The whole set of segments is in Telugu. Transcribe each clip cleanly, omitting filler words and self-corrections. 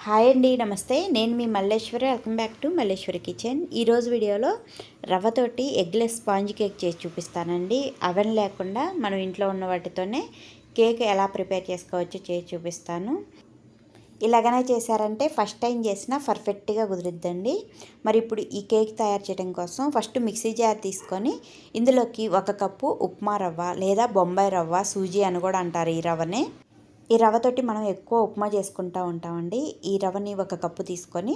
హాయ్ అండి, నమస్తే. నేను మీ Malleswari. Welcome back to Malleswari kitchen. ఈరోజు వీడియోలో రవ్వతోటి ఎగ్లెస్ స్పాంజ్ కేక్ చేసి చూపిస్తానండి. అవెన్ లేకుండా మనం ఇంట్లో ఉన్న వాటితోనే కేక్ ఎలా ప్రిపేర్ చేసుకోవచ్చో చేసి చూపిస్తాను. ఇలాగనే చేశారంటే ఫస్ట్ టైం చేసినా పర్ఫెక్ట్గా కుదిరిద్దండి. మరి ఇప్పుడు ఈ కేక్ తయారు చేయడం కోసం ఫస్ట్ మిక్సీ జార్ తీసుకొని ఇందులోకి 1 కప్పు ఉప్మా రవ్వ లేదా బొంబాయి రవ్వ, సూజీ అని కూడా అంటారు ఈ రవ్వనే. ఈ రవ్వతోటి మనం ఎక్కువ ఉప్మా చేసుకుంటూ ఉంటామండి. ఈ రవ్వని 1 కప్పు తీసుకొని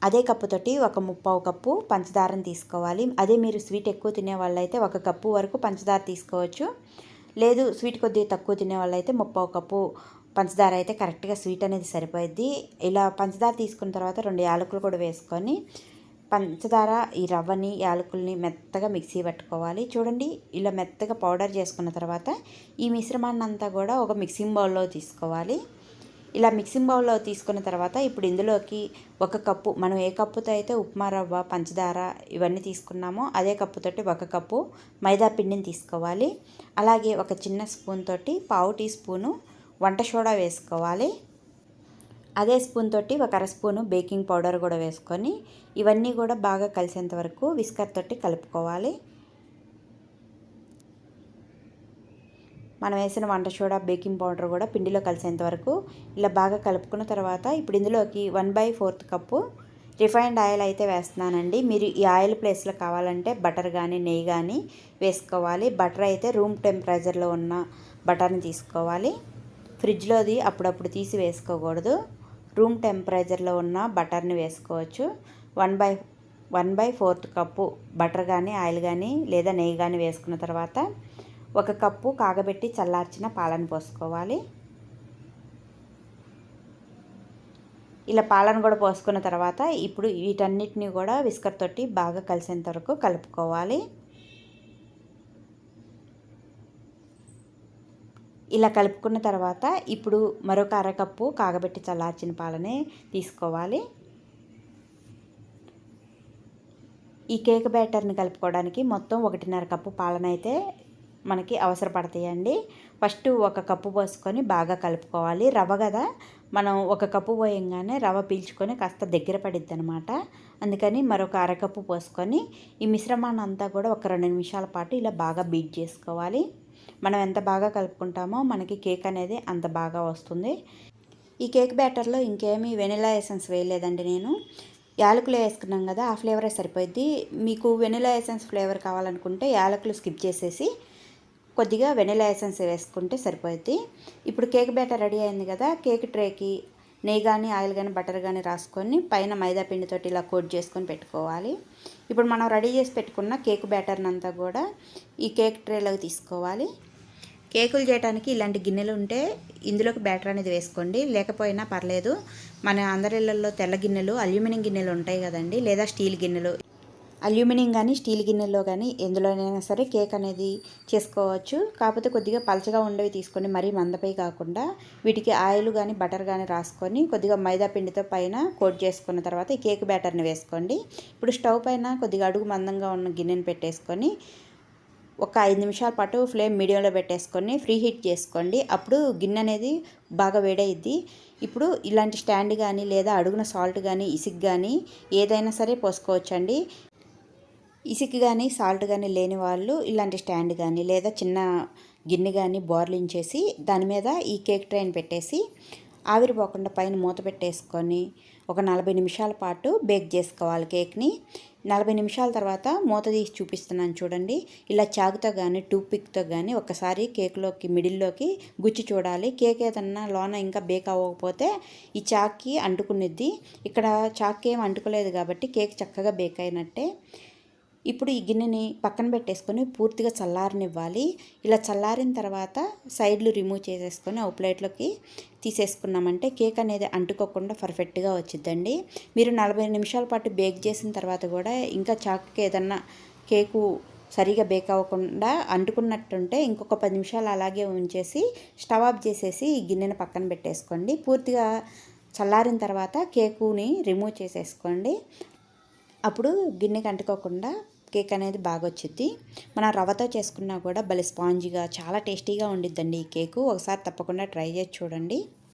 అదే కప్పుతోటి 1/3 కప్పు పంచదారని తీసుకోవాలి. అదే మీరు స్వీట్ ఎక్కువ తినే వాళ్ళైతే 1 కప్పు వరకు పంచదార తీసుకోవచ్చు. లేదు స్వీట్ కొద్దిగా తక్కువ తినే వాళ్ళైతే 3/4 కప్పు పంచదార అయితే కరెక్ట్గా స్వీట్ అనేది సరిపోద్ది. ఇలా పంచదార తీసుకున్న తర్వాత 2 యాలకులు కూడా వేసుకొని పంచదార, ఈ రవ్వని, యాలకుల్ని మెత్తగా మిక్సీ పట్టుకోవాలి. చూడండి, ఇలా మెత్తగా పౌడర్ చేసుకున్న తర్వాత ఈ మిశ్రమాన్ని అంతా కూడా ఒక మిక్సింగ్ బౌల్లో తీసుకోవాలి. ఇలా మిక్సింగ్ బౌల్లో తీసుకున్న తర్వాత ఇప్పుడు ఇందులోకి 1 కప్పు, మనం ఏ కప్పుతో అయితే ఉప్మా రవ్వ, పంచదార ఇవన్నీ తీసుకున్నామో అదే కప్పుతోటి 1 కప్పు మైదా పిండిని తీసుకోవాలి. అలాగే ఒక చిన్న స్పూన్ తోటి 1/2 టీ స్పూను వంట సోడా వేసుకోవాలి. అదే స్పూన్ తోటి 1 అర స్పూను బేకింగ్ పౌడర్ కూడా వేసుకొని ఇవన్నీ కూడా బాగా కలిసేంత వరకు విస్కర్ తోటి కలుపుకోవాలి. మనం వేసిన వంట సోడా, బేకింగ్ పౌడర్ కూడా పిండిలో కలిసేంత వరకు ఇలా బాగా కలుపుకున్న తర్వాత ఇప్పుడు ఇందులోకి 1/4 కప్పు రిఫైన్డ్ ఆయిల్ అయితే వేస్తున్నానండి. మీరు ఈ ఆయిల్ ప్లేస్లో కావాలంటే బటర్ కానీ నెయ్యి కానీ వేసుకోవాలి. బటర్ అయితే రూమ్ టెంపరేచర్లో ఉన్న బటర్ని తీసుకోవాలి. ఫ్రిడ్జ్లోది అప్పుడప్పుడు తీసి వేసుకోకూడదు. రూమ్ టెంపరేచర్లో ఉన్న బటర్ని వేసుకోవచ్చు. 1/4 కప్పు బటర్ కానీ ఆయిల్ కానీ లేదా నెయ్యి కానీ వేసుకున్న తర్వాత 1 కప్పు కాగబెట్టి చల్లార్చిన పాలను పోసుకోవాలి. ఇలా పాలను కూడా పోసుకున్న తర్వాత ఇప్పుడు వీటన్నిటిని కూడా విస్కర్ తోటి బాగా కలిసేంత వరకు కలుపుకోవాలి. ఇలా కలుపుకున్న తర్వాత ఇప్పుడు మరొక 1/2 కప్పు కాగబెట్టి చల్లార్చిన పాలనే తీసుకోవాలి. ఈ కేక్ బ్యాటర్ని కలుపుకోవడానికి మొత్తం 1.5 కప్పు పాలనైతే మనకి అవసరపడతాయండి. ఫస్ట్ 1 కప్పు పోసుకొని బాగా కలుపుకోవాలి. రవ్వ కదా, మనం 1 కప్పు పోయంగానే రవ్వ పీల్చుకొని కాస్త దగ్గర పడిద్ది అనమాట. అందుకని మరొక 1/2 కప్పు పోసుకొని ఈ మిశ్రమాన్ని అంతా కూడా ఒక 2 నిమిషాల పాటు ఇలా బాగా బీట్ చేసుకోవాలి. మనం ఎంత బాగా కలుపుకుంటామో మనకి కేక్ అనేది అంత బాగా వస్తుంది. ఈ కేక్ బ్యాటర్లో ఇంకేమీ వెనిలా ఎసెన్స్ వేయలేదండి. నేను యాలకులు వేసుకున్నాం కదా, ఆ ఫ్లేవరే సరిపోద్ది. మీకు వెనిలా ఎసెన్స్ ఫ్లేవర్ కావాలనుకుంటే యాలకులు స్కిప్ చేసేసి కొద్దిగా వెనిలా ఎసెన్స్ వేసుకుంటే సరిపోద్ది. ఇప్పుడు కేక్ బ్యాటర్ రెడీ అయింది కదా, కేక్ ట్రేకి నెయ్యి కానీ ఆయిల్ కానీ బటర్ కానీ రాసుకొని పైన మైదా పిండితోటి ఇలా కోట్ చేసుకొని పెట్టుకోవాలి. ఇప్పుడు మనం రెడీ చేసి పెట్టుకున్న కేక్ బ్యాటర్ని అంతా కూడా ఈ కేక్ ట్రేలోకి తీసుకోవాలి. కేకులు చేయడానికి ఇలాంటి గిన్నెలు ఉంటే ఇందులోకి బ్యాటర్ అనేది వేసుకోండి. లేకపోయినా పర్లేదు. మన అందరి ఇళ్ళల్లో తెల్ల గిన్నెలు, అల్యూమినియం గిన్నెలు ఉంటాయి కదండి, లేదా స్టీల్ గిన్నెలు. అల్యూమినియం కానీ స్టీల్ గిన్నెల్లో కానీ ఎందులోనైనా సరే కేక్ అనేది చేసుకోవచ్చు. కాకపోతే కొద్దిగా పలచగా ఉండేవి తీసుకొని మరీ మందపై కాకుండా వీటికి ఆయిల్ కానీ బటర్ కానీ రాసుకొని కొద్దిగా మైదా పిండితో పైన కోట్ చేసుకున్న తర్వాత ఈ కేక్ బ్యాటర్ని వేసుకోండి. ఇప్పుడు స్టవ్ పైన కొద్దిగా అడుగు మందంగా ఉన్న గిన్నెని పెట్టేసుకొని ఒక 5 నిమిషాల పాటు ఫ్లేమ్ మీడియంలో పెట్టేసుకొని ఫ్రీ హీట్ చేసుకోండి. అప్పుడు గిన్నె అనేది బాగా వేడయిద్ది. ఇప్పుడు ఇలాంటి స్టాండ్ కానీ లేదా అడుగున సాల్ట్ కానీ ఇసుక కానీ ఏదైనా సరే పోసుకోవచ్చండి. ఇసుక కానీ సాల్ట్ కానీ లేని వాళ్ళు ఇలాంటి స్టాండ్ కానీ లేదా చిన్న గిన్నె కానీ బోర్లించేసి దాని మీద ఈ కేక్ ట్రైని పెట్టేసి ఆవిరిపోకుండా పైన మూత పెట్టేసుకొని ఒక 40 నిమిషాల పాటు బేక్ చేసుకోవాలి కేక్ని. 40 నిమిషాల తర్వాత మూత తీసి చూపిస్తున్నాను చూడండి. ఇలా చాకుతో కానీ టూత్పిక్తో కానీ ఒకసారి కేక్లోకి మిడిల్లోకి గుచ్చి చూడాలి. కేక్ ఏదన్నా లోన ఇంకా బేక్ అవ్వకపోతే ఈ చాక్కి అంటుకునిద్ది. ఇక్కడ చాక్కి ఏం అంటుకోలేదు కాబట్టి కేక్ చక్కగా బేక్ అయినట్టే. ఇప్పుడు ఈ గిన్నెని పక్కన పెట్టేసుకొని పూర్తిగా చల్లారనివ్వాలి. ఇలా చల్లారిన తర్వాత సైడ్లు రిమూవ్ చేసేసుకొని ఒక ప్లేట్లోకి తీసేసుకున్నామంటే కేక్ అనేది అంటుకోకుండా పర్ఫెక్ట్గా వచ్చిద్దండి. మీరు 40 నిమిషాల పాటు బేక్ చేసిన తర్వాత కూడా ఇంకా చాకుకి ఏదన్నా కేకు సరిగా బేక్ అవ్వకుండా అంటుకున్నట్టుంటే ఇంకొక 10 నిమిషాలు అలాగే ఉంచేసి స్టవ్ ఆఫ్ చేసేసి ఈ గిన్నెని పక్కన పెట్టేసుకోండి. పూర్తిగా చల్లారిన తర్వాత కేకుని రిమూవ్ చేసేసుకోండి. అప్పుడు గిన్నెకి అంటుకోకుండా కేక్ అనేది బాగా వచ్చింది. మనం రవ్వతో చేసుకున్నా కూడా భలే స్పాంజీగా చాలా టేస్టీగా ఉండిద్దండి ఈ కేకు. ఒకసారి తప్పకుండా ట్రై చేసి చూడండి.